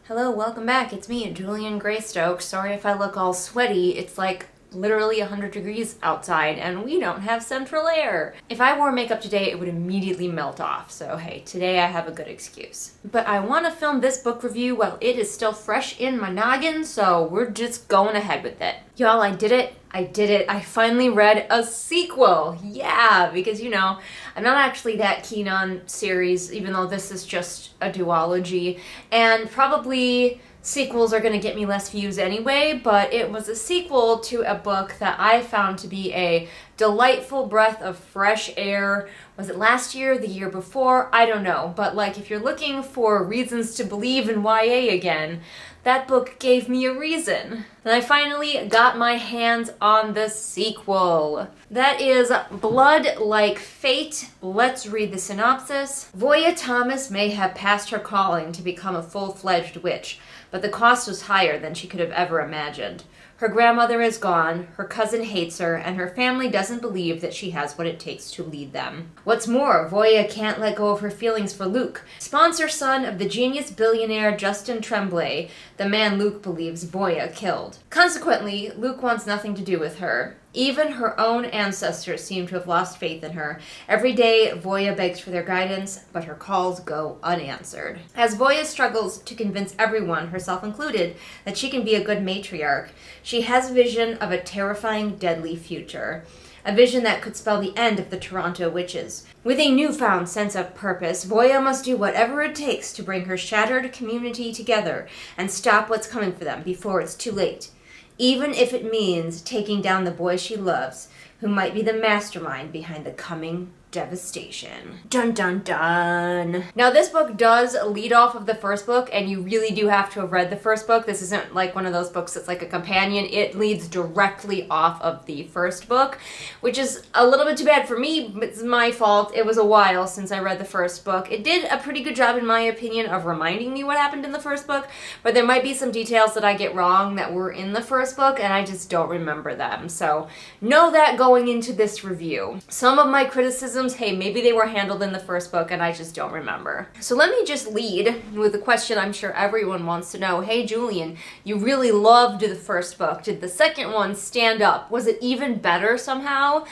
Hello, welcome back. It's me, Julian Greystoke. Sorry if I look all sweaty. It's like literally 100 degrees outside and we don't have central air. If I wore makeup today, it would immediately melt off. So hey, today I have a good excuse. But I want to film this book review while it is still fresh in my noggin, so we're just going ahead with it. Y'all, I did it. I finally read a sequel. Yeah, because I'm not actually that keen on series, even though this is just a duology. And probably sequels are going to get me less views anyway, but it was a sequel to a book that I found to be a delightful breath of fresh air. Was it last year, the year before? I don't know. But if you're looking for reasons to believe in YA again, that book gave me a reason. And I finally got my hands on the sequel. That is Blood Like Fate. Let's read the synopsis. Voya Thomas may have passed her calling to become a full-fledged witch, but the cost was higher than she could have ever imagined. Her grandmother is gone, her cousin hates her, and her family doesn't believe that she has what it takes to lead them. What's more, Voya can't let go of her feelings for Luke, sponsor son of the genius billionaire Justin Tremblay, the man Luke believes Voya killed. Consequently, Luke wants nothing to do with her. Even her own ancestors seem to have lost faith in her. Every day, Voya begs for their guidance, but her calls go unanswered. As Voya struggles to convince everyone, herself included, that she can be a good matriarch, she has a vision of a terrifying, deadly future. A vision that could spell the end of the Toronto witches. With a newfound sense of purpose, Voya must do whatever it takes to bring her shattered community together and stop what's coming for them before it's too late. Even if it means taking down the boy she loves, who might be the mastermind behind the coming devastation. Dun dun dun. Now this book does lead off of the first book, and you really do have to have read the first book. This isn't like one of those books that's like a companion. It leads directly off of the first book, which is a little bit too bad for me. It's my fault. It was a while since I read the first book. It did a pretty good job, in my opinion, of reminding me what happened in the first book, but there might be some details that I get wrong that were in the first book, and I just don't remember them. So know that going into this review. Some of my criticisms, hey, maybe they were handled in the first book and I just don't remember. So let me just lead with a question I'm sure everyone wants to know. Hey, Julian, you really loved the first book. Did the second one stand up? Was it even better somehow?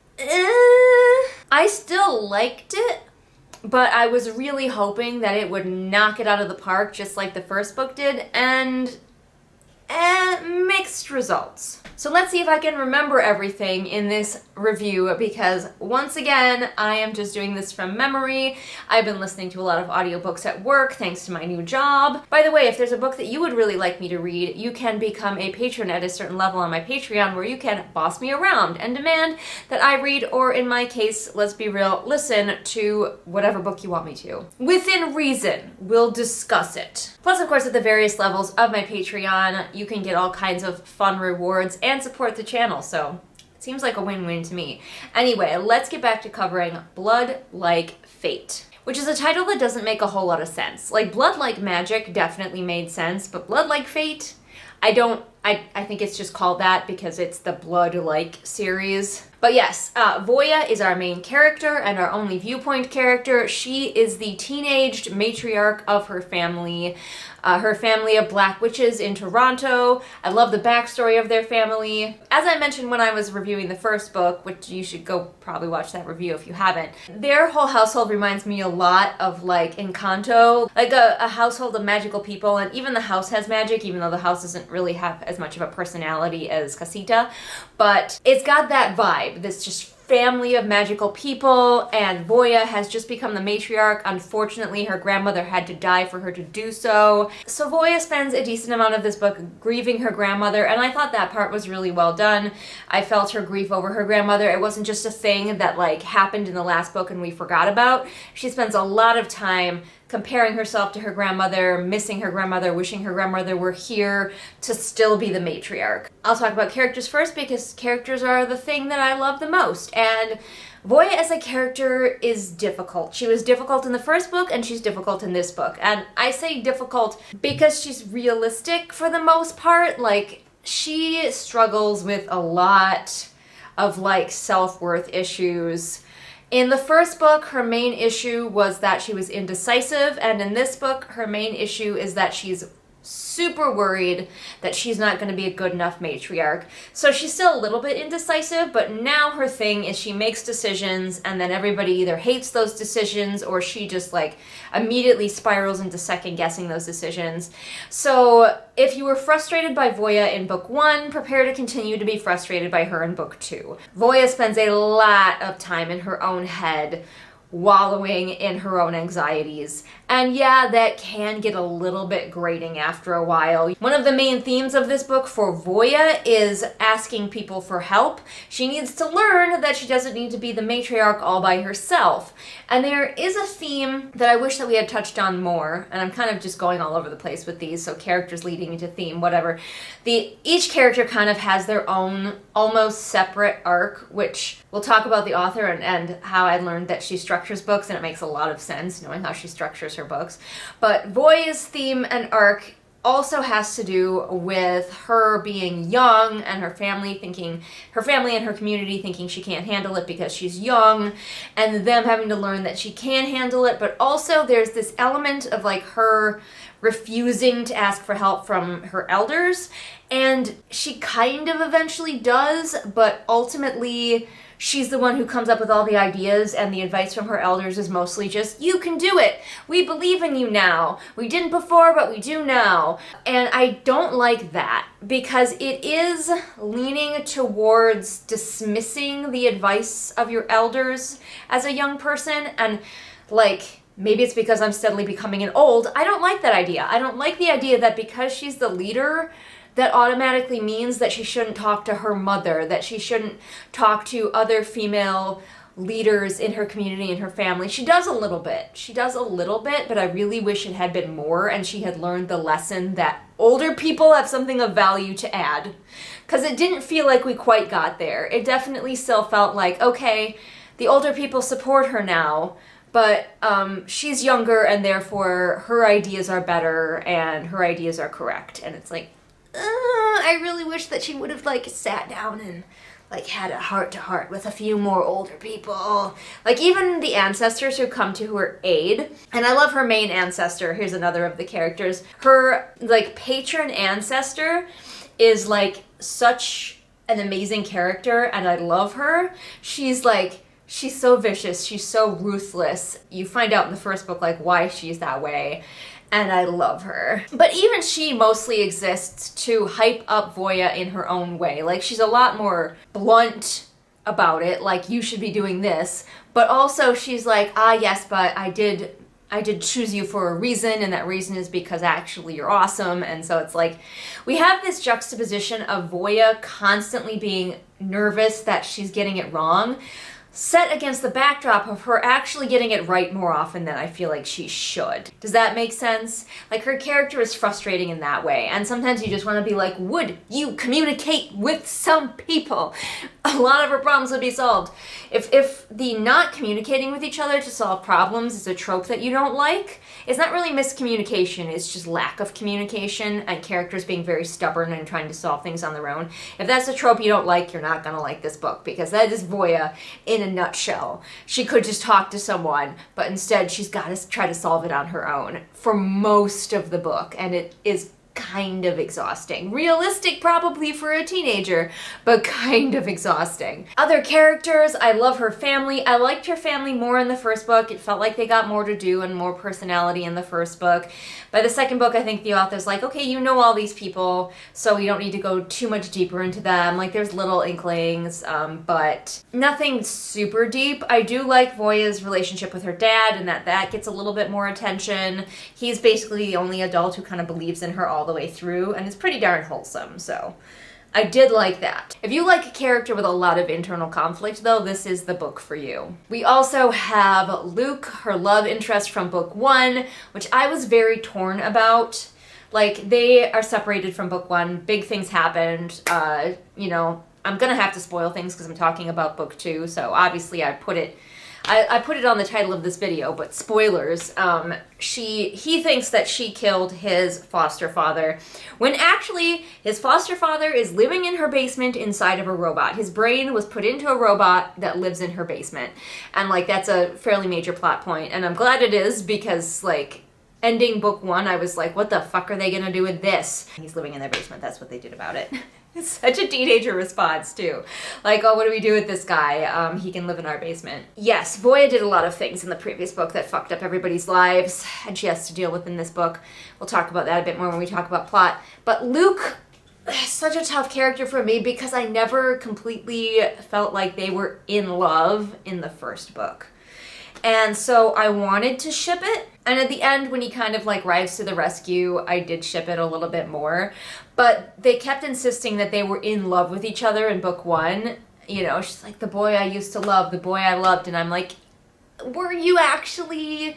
I still liked it, but I was really hoping that it would knock it out of the park just like the first book did, and mixed results. So let's see if I can remember everything in this review, because once again, I am just doing this from memory. I've been listening to a lot of audiobooks at work thanks to my new job. By the way, if there's a book that you would really like me to read, you can become a patron at a certain level on my Patreon, where you can boss me around and demand that I read, or in my case, let's be real, listen to whatever book you want me to. Within reason, we'll discuss it. Plus, of course, at the various levels of my Patreon, you can get all kinds of fun rewards and support the channel, so it seems like a win-win to me. Anyway, let's get back to covering Blood Like Fate, which is a title that doesn't make a whole lot of sense. Like, Blood Like Magic definitely made sense, but Blood Like Fate, I think it's just called that because it's the Blood Like series. But yes, Voya is our main character and our only viewpoint character. She is the teenaged matriarch of her family of black witches in Toronto. I love the backstory of their family. As I mentioned when I was reviewing the first book, which you should go probably watch that review if you haven't, their whole household reminds me a lot of like Encanto, like a household of magical people, and even the house has magic, even though the house doesn't really have as much of a personality as Casita, but it's got that vibe, this just family of magical people, and Voya has just become the matriarch. Unfortunately, her grandmother had to die for her to do so. So Voya spends a decent amount of this book grieving her grandmother, and I thought that part was really well done. I felt her grief over her grandmother. It wasn't just a thing that happened in the last book and we forgot about. She spends a lot of time comparing herself to her grandmother, missing her grandmother, wishing her grandmother were here to still be the matriarch. I'll talk about characters first because characters are the thing that I love the most. And Voya as a character is difficult. She was difficult in the first book and she's difficult in this book. And I say difficult because she's realistic for the most part. She struggles with a lot of self-worth issues. In the first book, her main issue was that she was indecisive, and in this book, her main issue is that she's super worried that she's not going to be a good enough matriarch. So she's still a little bit indecisive, but now her thing is she makes decisions and then everybody either hates those decisions or she just like immediately spirals into second guessing those decisions. So if you were frustrated by Voya in book 1, prepare to continue to be frustrated by her in book 2. Voya spends a lot of time in her own head, wallowing in her own anxieties. And yeah, that can get a little bit grating after a while. One of the main themes of this book for Voya is asking people for help. She needs to learn that she doesn't need to be the matriarch all by herself. And there is a theme that I wish that we had touched on more, and I'm kind of just going all over the place with these, so characters leading into theme, whatever. Each character kind of has their own almost separate arc, which we'll talk about the author and how I learned that she structures books, and it makes a lot of sense knowing how she structures her books. But Voya's theme and arc also has to do with her being young and her family and her community thinking she can't handle it because she's young, and them having to learn that she can handle it. But also there's this element of like her refusing to ask for help from her elders, and she kind of eventually does, but ultimately she's the one who comes up with all the ideas, and the advice from her elders is mostly just, you can do it. We believe in you now. We didn't before, but we do now. And I don't like that because it is leaning towards dismissing the advice of your elders as a young person. And like, maybe it's because I'm steadily becoming an old. I don't like that idea. I don't like the idea that because she's the leader, that automatically means that she shouldn't talk to her mother, that she shouldn't talk to other female leaders in her community and her family. She does a little bit. But I really wish it had been more and she had learned the lesson that older people have something of value to add. Because it didn't feel like we quite got there. It definitely still felt like, okay, the older people support her now, but she's younger and therefore her ideas are better and her ideas are correct. And it's like, I really wish that she would have like sat down and like had a heart-to-heart with a few more older people. Like even the ancestors who come to her aid. And I love her main ancestor. Here's another of the characters. Her like patron ancestor is like such an amazing character and I love her. She's so vicious. She's so ruthless. You find out in the first book like why she's that way. And I love her. But even she mostly exists to hype up Voya in her own way. Like, she's a lot more blunt about it, like, you should be doing this. But also she's like, yes, but I did choose you for a reason, and that reason is because actually you're awesome. And so it's like, we have this juxtaposition of Voya constantly being nervous that she's getting it wrong, set against the backdrop of her actually getting it right more often than I feel like she should. Does that make sense? Like, her character is frustrating in that way, and sometimes you just want to be like, would you communicate with some people? A lot of her problems would be solved. If the not communicating with each other to solve problems is a trope that you don't like, it's not really miscommunication, it's just lack of communication and characters being very stubborn and trying to solve things on their own. If that's a trope you don't like, you're not gonna like this book, because that is Voya in a nutshell. She could just talk to someone, but instead she's got to try to solve it on her own for most of the book, and it is kind of exhausting. Realistic probably for a teenager, but kind of exhausting. Other characters, I love her family. I liked her family more in the first book. It felt like they got more to do and more personality in the first book. By the second book, I think the author's like, okay, you know all these people, so we don't need to go too much deeper into them. Like, there's little inklings, but nothing super deep. I do like Voya's relationship with her dad, and that gets a little bit more attention. He's basically the only adult who kind of believes in her all the way through, and it's pretty darn wholesome, so I did like that. If you like a character with a lot of internal conflict, though, this is the book for you. We also have Luke, her love interest from book 1, which I was very torn about. Like, they are separated from book 1, big things happened, you know, I'm gonna have to spoil things because I'm talking about book 2, so obviously I put it on the title of this video, but spoilers. He thinks that she killed his foster father, when actually his foster father is living in her basement inside of a robot. His brain was put into a robot that lives in her basement. And like, that's a fairly major plot point, and I'm glad it is, because like, ending book 1, I was like, what the fuck are they gonna do with this? He's living in their basement. That's what they did about it. It's such a teenager response, too. Like, oh, what do we do with this guy? He can live in our basement. Yes, Voya did a lot of things in the previous book that fucked up everybody's lives, and she has to deal with in this book. We'll talk about that a bit more when we talk about plot. But Luke, such a tough character for me because I never completely felt like they were in love in the first book. And so I wanted to ship it. And at the end, when he kind of like arrives to the rescue, I did ship it a little bit more. But they kept insisting that they were in love with each other in book 1. You know, she's like, the boy I used to love, the boy I loved. And I'm like, were you actually...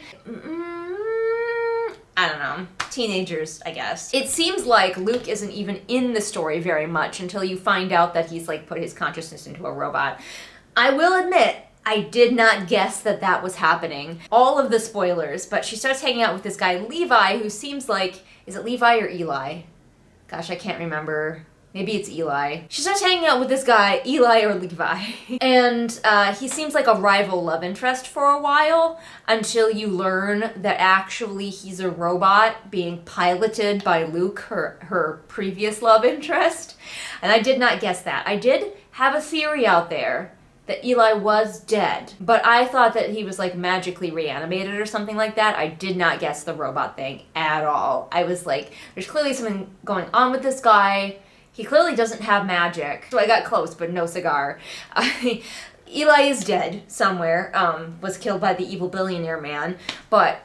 I don't know. Teenagers, I guess. It seems like Luke isn't even in the story very much until you find out that he's like put his consciousness into a robot. I will admit, I did not guess that that was happening. All of the spoilers, but she starts hanging out with this guy, Levi, who seems like, is it Levi or Eli? Gosh, I can't remember. Maybe it's Eli. She starts hanging out with this guy, Eli or Levi. And he seems like a rival love interest for a while until you learn that actually he's a robot being piloted by Luke, her previous love interest. And I did not guess that. I did have a theory out there that Eli was dead, but I thought that he was like magically reanimated or something like that. I did not guess the robot thing at all. I was like, there's clearly something going on with this guy. He clearly doesn't have magic. So I got close, but no cigar. Eli is dead somewhere, was killed by the evil billionaire man, but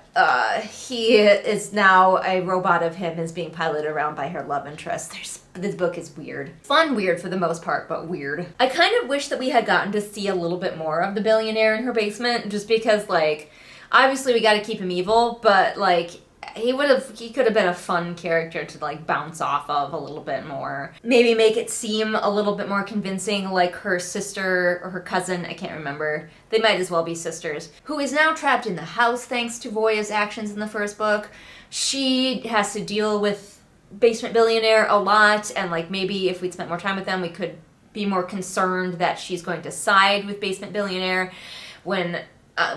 he is now a robot of him is being piloted around by her love interest. This book is weird. Fun weird for the most part, but weird. I kind of wish that we had gotten to see a little bit more of the billionaire in her basement, just because, like, obviously we gotta keep him evil, but, like, he could have been a fun character to like bounce off of a little bit more. Maybe make it seem a little bit more convincing, like her sister or her cousin, I can't remember. They might as well be sisters, who is now trapped in the house thanks to Voya's actions in the first book. She has to deal with Basement Billionaire a lot, and like maybe if we'd spent more time with them, we could be more concerned that she's going to side with Basement Billionaire when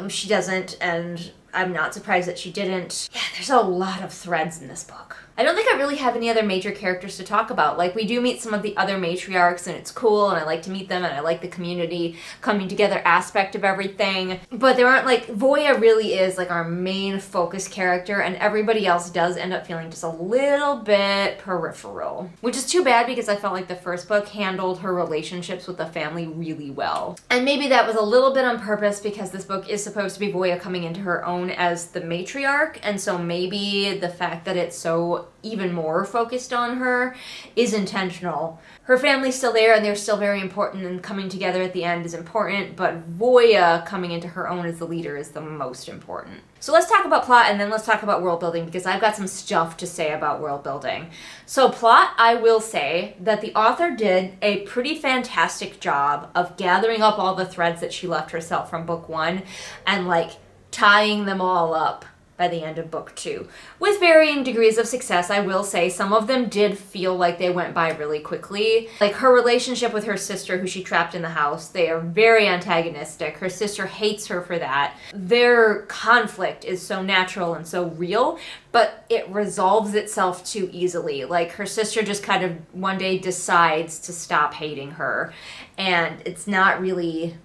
she doesn't, and I'm not surprised that she didn't. Yeah, there's a lot of threads in this book. I don't think I really have any other major characters to talk about. Like, we do meet some of the other matriarchs, and it's cool, and I like to meet them, and I like the community coming together aspect of everything. But there aren't, like, Voya really is, like, our main focus character, and everybody else does end up feeling just a little bit peripheral. Which is too bad, because I felt like the first book handled her relationships with the family really well. And maybe that was a little bit on purpose, because this book is supposed to be Voya coming into her own as the matriarch, and so maybe the fact that it's so even more focused on her is intentional. Her family's still there and they're still very important, and coming together at the end is important, but Voya coming into her own as the leader is the most important. So let's talk about plot, and then let's talk about world building, because I've got some stuff to say about world building. So plot, I will say that the author did a pretty fantastic job of gathering up all the threads that she left herself from book 1 and like tying them all up by the end of book 2. With varying degrees of success, I will say. Some of them did feel like they went by really quickly. Like her relationship with her sister, who she trapped in the house, they are very antagonistic. Her sister hates her for that. Their conflict is so natural and so real, but it resolves itself too easily. Like her sister just kind of one day decides to stop hating her, and it's not really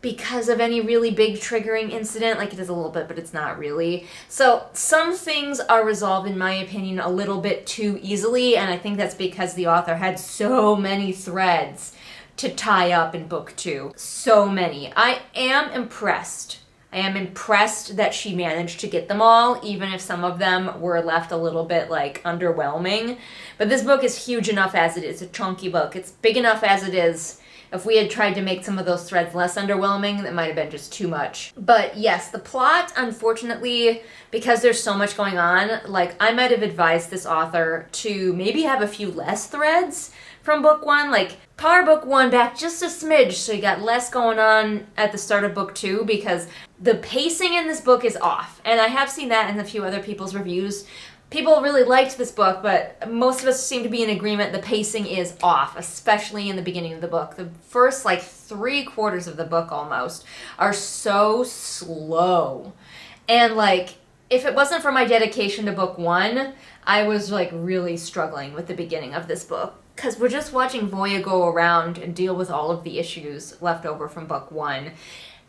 because of any really big triggering incident. Like, it is a little bit, but it's not really. So some things are resolved, in my opinion, a little bit too easily, and I think that's because the author had so many threads to tie up in book 2. So many. I am impressed. I am impressed that she managed to get them all, even if some of them were left a little bit, like, underwhelming. But this book is huge enough as it is. It's a chunky book. It's big enough as it is. If we had tried to make some of those threads less underwhelming, that might have been just too much. But yes, the plot, unfortunately, because there's so much going on, like, I might have advised this author to maybe have a few less threads from book 1, like, power book 1 back just a smidge so you got less going on at the start of book 2, because the pacing in this book is off. And I have seen that in a few other people's reviews. People really liked this book, but most of us seem to be in agreement the pacing is off, especially in the beginning of the book. The first, like, 3/4 of the book almost are so slow. And, like, If it wasn't for my dedication to book one, I was like really struggling with the beginning of this book. Because we're just watching Voya go around and deal with all of the issues left over from book one.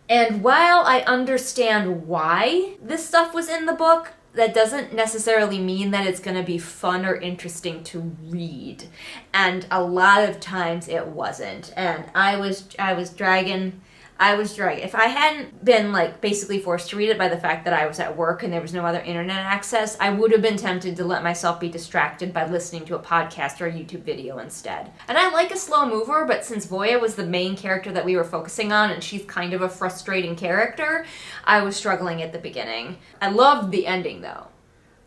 And while I understand why this stuff was in the book, that doesn't necessarily mean that it's going to be fun or interesting to read. And a lot of times it wasn't. And I was dragging. If I hadn't been like basically forced to read it by the fact that I was at work and there was no other internet access, I would have been tempted to let myself be distracted by listening to a podcast or a YouTube video instead. And I like a slow mover, but since Voya was the main character that we were focusing on and she's kind of a frustrating character, I was struggling at the beginning. I loved the ending though.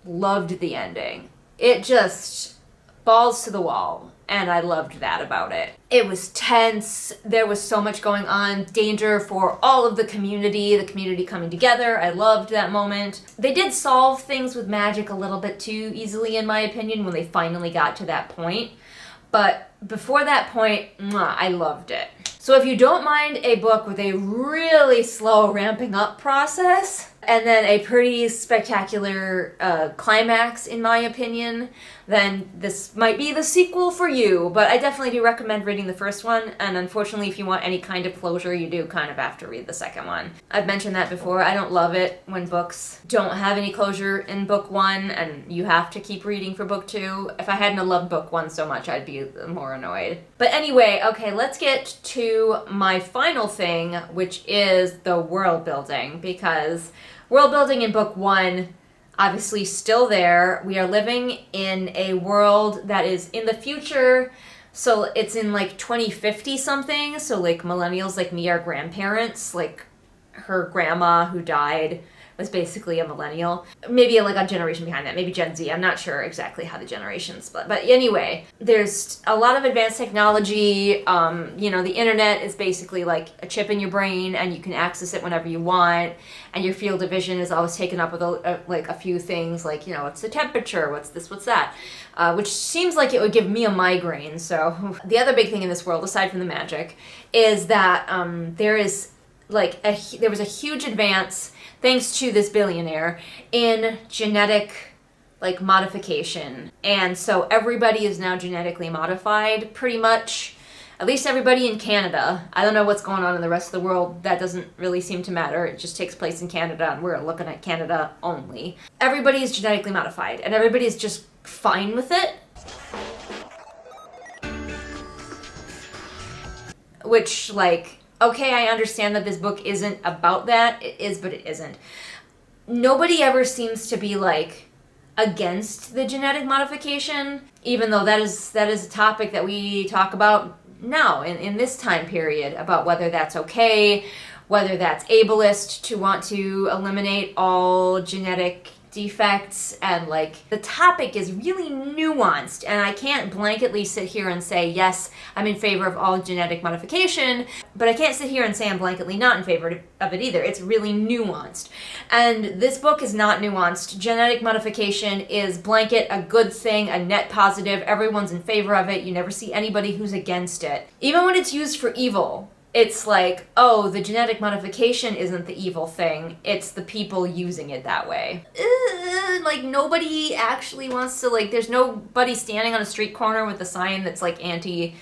Loved the ending. It just balls to the wall. And I loved that about it. It was tense. There was so much going on. Danger for all of the community coming together. I loved that moment. They did solve things with magic a little bit too easily, in my opinion, when they finally got to that point. But before that point, I loved it. So if you don't mind a book with a really slow ramping up process, and then a pretty spectacular climax, in my opinion, then this might be the sequel for you. But I definitely do recommend reading the first one, and unfortunately, if you want any kind of closure, you do kind of have to read the second one. I've mentioned that before. I don't love it when books don't have any closure in book one, and you have to keep reading for book two. If I hadn't loved book one so much, I'd be more annoyed. But anyway, okay, let's get to my final thing, which is the world building, because world building in book one, obviously still there. We are living in a world that is in the future, so it's in like 2050 something, so like millennials like me are grandparents, like her grandma who died was basically a millennial. Maybe like a generation behind that, maybe Gen Z. I'm not sure exactly how the generations split. But anyway, there's a lot of advanced technology. The internet is basically like a chip in your brain and you can access it whenever you want. And your field of vision is always taken up with a few things like, what's the temperature, what's this, what's that, which seems like it would give me a migraine. So the other big thing in this world, aside from the magic, is that there was a huge advance thanks to this billionaire in genetic modification. And so everybody is now genetically modified pretty much, at least everybody in Canada. I don't know what's going on in the rest of the world. That doesn't really seem to matter. It just takes place in Canada and we're looking at Canada only. Everybody is genetically modified and everybody is just fine with it. Which okay, I understand that this book isn't about that. It is, but it isn't. Nobody ever seems to be against the genetic modification, even though that is a topic that we talk about now in this time period, about whether that's okay, whether that's ableist to want to eliminate all genetic defects, and the topic is really nuanced, and I can't blanketly sit here and say yes, I'm in favor of all genetic modification, but I can't sit here and say I'm blanketly not in favor of it either. It's really nuanced, and this book is not nuanced. Genetic modification is blanket a good thing, a net positive. Everyone's in favor of it. You never see anybody who's against it, even when it's used for evil. It's oh, the genetic modification isn't the evil thing. It's the people using it that way. Nobody actually wants to, there's nobody standing on a street corner with a sign that's, anti...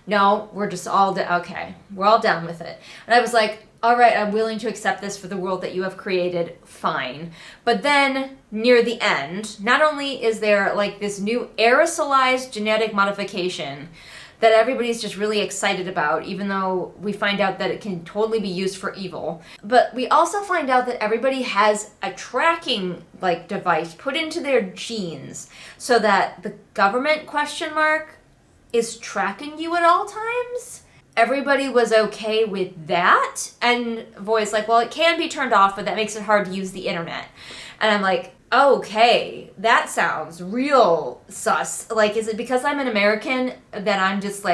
No, we're just all... Okay, we're all down with it. And I was all right, I'm willing to accept this for the world that you have created, fine. But then, near the end, not only is there, this new aerosolized genetic modification that everybody's just really excited about, even though we find out that it can totally be used for evil. But we also find out that everybody has a tracking device put into their genes so that the government is tracking you at all times. Everybody was okay with that. And Voi's well, it can be turned off, but that makes it hard to use the internet. And I'm okay, that sounds real sus. Is it because I'm an American that I'm just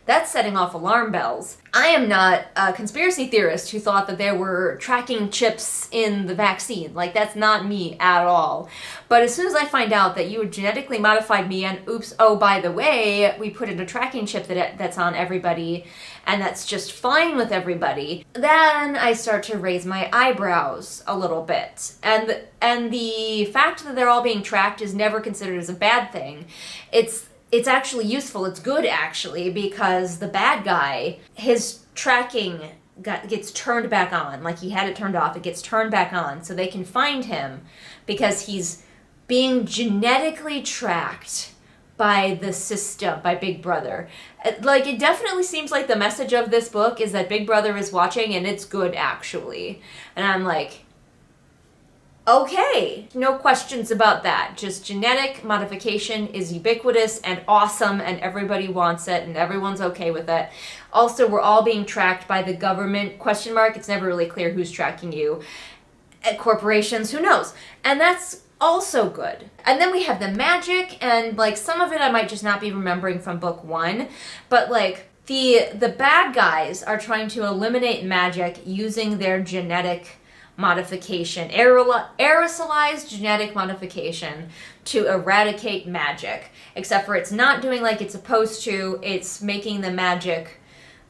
That's setting off alarm bells. I am not a conspiracy theorist who thought that there were tracking chips in the vaccine. Like, that's not me at all. But as soon as I find out that you genetically modified me and oops, oh, by the way, we put in a tracking chip that's on everybody and that's just fine with everybody, then I start to raise my eyebrows a little bit. And the fact that they're all being tracked is never considered as a bad thing. It's actually useful. It's good, actually, because the bad guy, his tracking gets turned back on. Like, he had it turned off. It gets turned back on so they can find him because he's being genetically tracked by the system, by Big Brother. Like, it definitely seems like the message of this book is that Big Brother is watching, and it's good, actually. And I'm like, okay, no questions about that. Just genetic modification is ubiquitous and awesome and everybody wants it and everyone's okay with it. Also, we're all being tracked by the government, ? It's never really clear who's tracking you. Corporations, who knows? And that's also good. And then we have the magic, and like some of it I might just not be remembering from book 1, but like the bad guys are trying to eliminate magic using their genetic modification, aerosolized genetic modification to eradicate magic. Except for it's not doing like it's supposed to, it's making the magic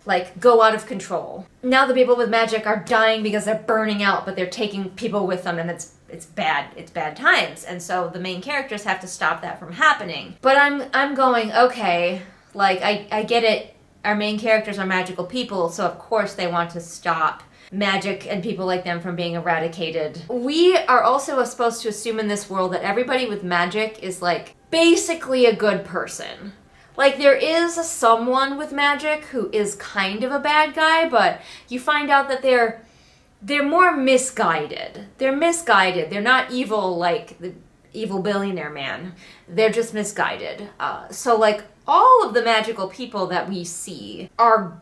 like go out of control. Now the people with magic are dying because they're burning out, but they're taking people with them, and it's bad times. And so the main characters have to stop that from happening. But I'm going, okay, like I get it, our main characters are magical people, so of course they want to stop magic and people like them from being eradicated. We are also supposed to assume in this world that everybody with magic is like basically a good person. Like, there is someone with magic who is kind of a bad guy, but you find out that they're more misguided. They're misguided. They're not evil like the evil billionaire man. They're just misguided. So like all of the magical people that we see are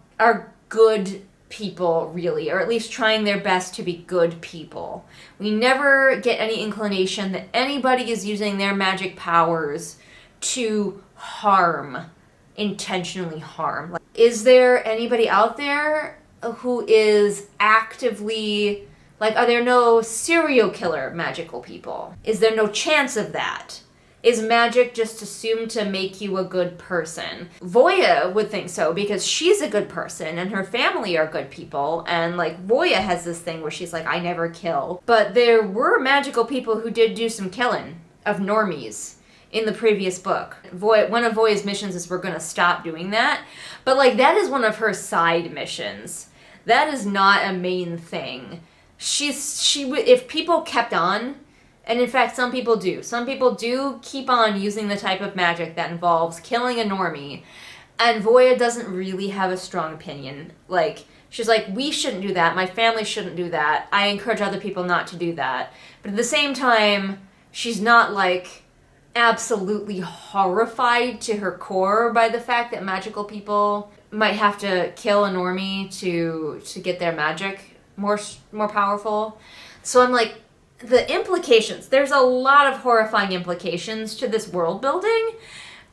good people, really, or at least trying their best to be good people. We never get any inclination that anybody is using their magic powers to intentionally harm. Like, is there anybody out there who is actively, like, are there no serial killer magical people? Is there no chance of that? Is magic just assumed to make you a good person? Voya would think so, because she's a good person and her family are good people, and like Voya has this thing where she's like, I never kill. But there were magical people who did do some killing of normies in the previous book. One of Voya's missions is we're gonna stop doing that, but like that is one of her side missions. That is not a main thing. If people kept on, and in fact, some people do keep on using the type of magic that involves killing a normie, and Voya doesn't really have a strong opinion. Like, she's like, we shouldn't do that, my family shouldn't do that, I encourage other people not to do that. But at the same time, she's not like absolutely horrified to her core by the fact that magical people might have to kill a normie to get their magic more powerful. So I'm like, the implications, there's a lot of horrifying implications to this world building.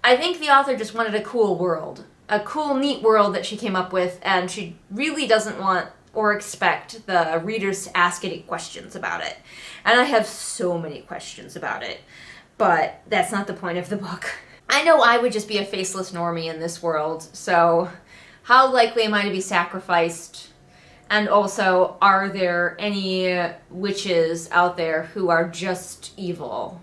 I think the author just wanted a cool world, a cool, neat world that she came up with, and she really doesn't want or expect the readers to ask any questions about it. And I have so many questions about it, but that's not the point of the book. I know I would just be a faceless normie in this world, so how likely am I to be sacrificed? And also, are there any witches out there who are just evil?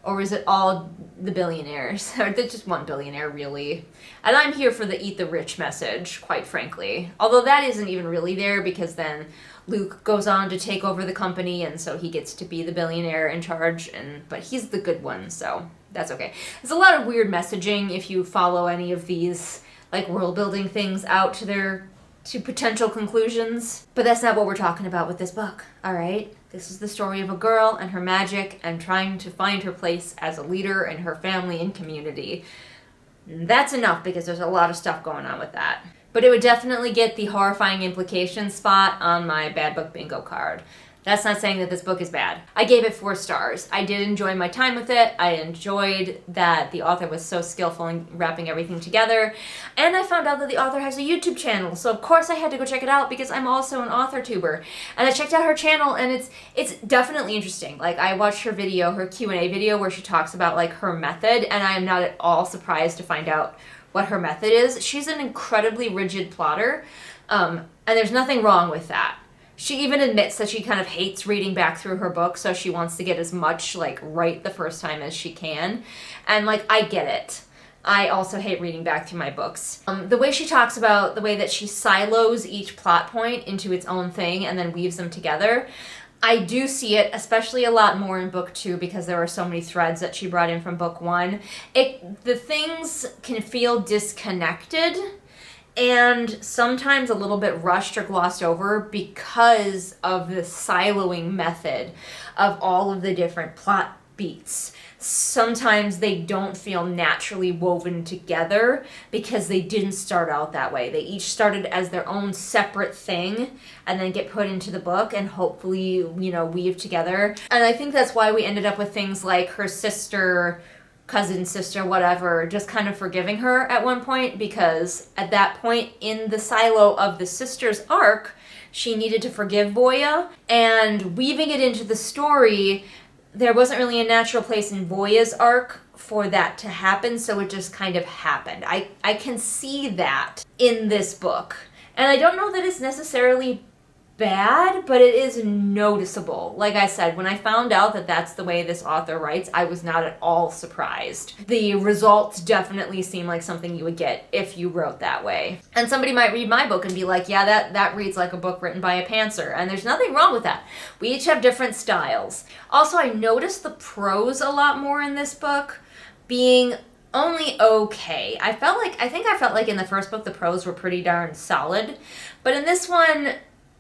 Or is it all the billionaires? Or there's just one billionaire, really. And I'm here for the eat the rich message, quite frankly. Although that isn't even really there, because then Luke goes on to take over the company, and so he gets to be the billionaire in charge, but he's the good one, so that's okay. There's a lot of weird messaging if you follow any of these like world building things out to potential conclusions. But that's not what we're talking about with this book, alright? This is the story of a girl and her magic and trying to find her place as a leader in her family and community. That's enough, because there's a lot of stuff going on with that. But it would definitely get the horrifying implications spot on my bad book bingo card. That's not saying that this book is bad. I gave it 4 stars. I did enjoy my time with it. I enjoyed that the author was so skillful in wrapping everything together. And I found out that the author has a YouTube channel. So of course I had to go check it out because I'm also an author tuber. And I checked out her channel and it's definitely interesting. Like I watched her video, her Q&A video where she talks about like her method, and I am not at all surprised to find out what her method is. She's an incredibly rigid plotter, and there's nothing wrong with that. She even admits that she kind of hates reading back through her book, so she wants to get as much like right the first time as she can. And like, I get it. I also hate reading back through my books. The way she talks about the way that she silos each plot point into its own thing and then weaves them together, I do see it, especially a lot more in book 2 because there were so many threads that she brought in from book 1. The things can feel disconnected and sometimes a little bit rushed or glossed over because of the siloing method of all of the different plot beats. Sometimes they don't feel naturally woven together because they didn't start out that way. They each started as their own separate thing and then get put into the book and hopefully, you know, weave together. And I think that's why we ended up with things like her sister, cousin, sister, whatever, just kind of forgiving her at one point, because at that point in the silo of the sister's arc, she needed to forgive Voya, and weaving it into the story, there wasn't really a natural place in Voya's arc for that to happen, so it just kind of happened. I can see that in this book, and I don't know that it's necessarily bad, but it is noticeable. Like I said, when I found out that that's the way this author writes, I was not at all surprised. The results definitely seem like something you would get if you wrote that way. And somebody might read my book and be like, yeah, that reads like a book written by a pantser, and there's nothing wrong with that. We each have different styles. Also, I noticed the prose a lot more in this book being only okay. I think I felt like in the first book the prose were pretty darn solid, but in this one,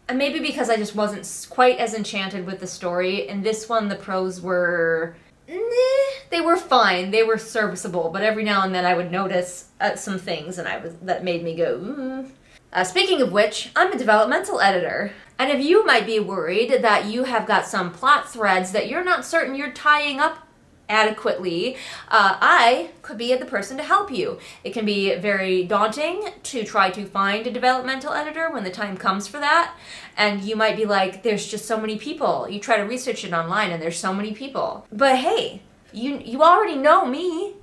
and maybe because I just wasn't quite as enchanted with the story, in this one the prose were, they were fine, they were serviceable, but every now and then I would notice some things and that made me go, Speaking of which, I'm a developmental editor. And if you might be worried that you have got some plot threads that you're not certain you're tying up adequately, I could be the person to help you. It can be very daunting to try to find a developmental editor when the time comes for that, and you might be like, there's just so many people. You try to research it online and there's so many people. But hey, you already know me.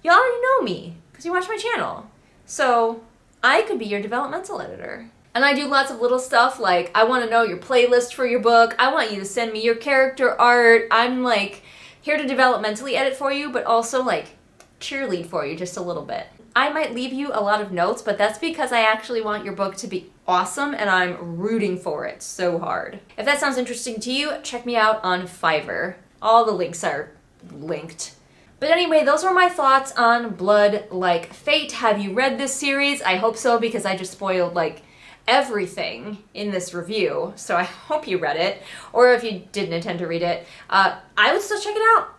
You already know me because you watch my channel. So I could be your developmental editor. And I do lots of little stuff like, I want to know your playlist for your book. I want you to send me your character art. I'm like here to developmentally edit for you, but also like cheerlead for you just a little bit. I might leave you a lot of notes, but that's because I actually want your book to be awesome and I'm rooting for it so hard. If that sounds interesting to you, check me out on Fiverr. All the links are linked. But anyway, those were my thoughts on Blood Like Fate. Have you read this series? I hope so, because I just spoiled like everything in this review, so I hope you read it, or if you didn't intend to read it, I would still check it out.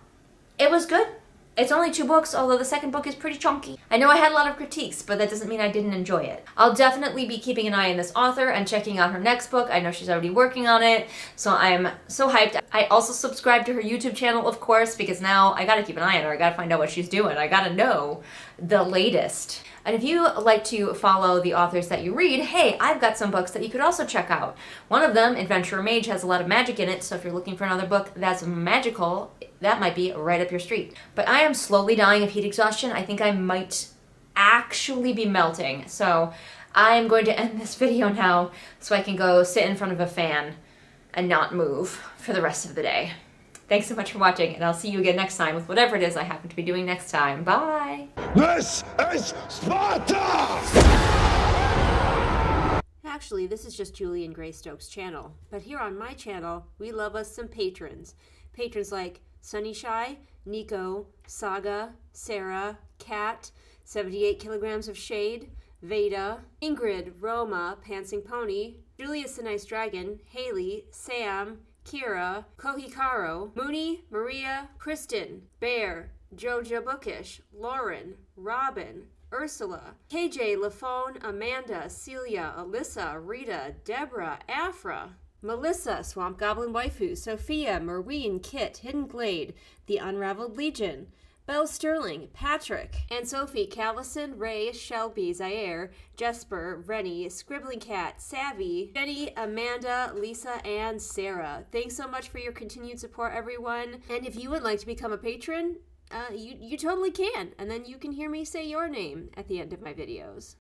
It was good. It's only 2 books, although the second book is pretty chunky. I know I had a lot of critiques, but that doesn't mean I didn't enjoy it. I'll definitely be keeping an eye on this author and checking out her next book. I know she's already working on it, so I'm so hyped. I also subscribe to her YouTube channel, of course, because now I gotta keep an eye on her. I gotta find out what she's doing. I gotta know the latest. And if you like to follow the authors that you read, hey, I've got some books that you could also check out. One of them, Adventurer Mage, has a lot of magic in it, so if you're looking for another book that's magical, that might be right up your street. But I am slowly dying of heat exhaustion. I think I might actually be melting. So I'm going to end this video now so I can go sit in front of a fan and not move for the rest of the day. Thanks so much for watching, and I'll see you again next time with whatever it is I happen to be doing next time. Bye! This is Sparta! Actually, this is just Julian Greystokes' channel. But here on my channel, we love us some patrons. Patrons like Sunny Shy, Nico, Saga, Sarah, Kat, 78 Kilograms of Shade, Veda, Ingrid, Roma, Pansing Pony, Julius the Nice Dragon, Haley, Sam, Kira, Kohikaro, Mooney, Maria, Kristen, Bear, Jojo Bookish, Lauren, Robin, Ursula, KJ, Lafone, Amanda, Celia, Alyssa, Rita, Deborah, Afra, Melissa, Swamp Goblin Waifu, Sophia, Marween, Kit, Hidden Glade, The Unraveled Legion, Belle Sterling, Patrick, and Sophie, Callison, Ray, Shelby, Zaire, Jesper, Rennie, Scribbling Cat, Savvy, Jenny, Amanda, Lisa, and Sarah. Thanks so much for your continued support, everyone. And if you would like to become a patron, you totally can. And then you can hear me say your name at the end of my videos.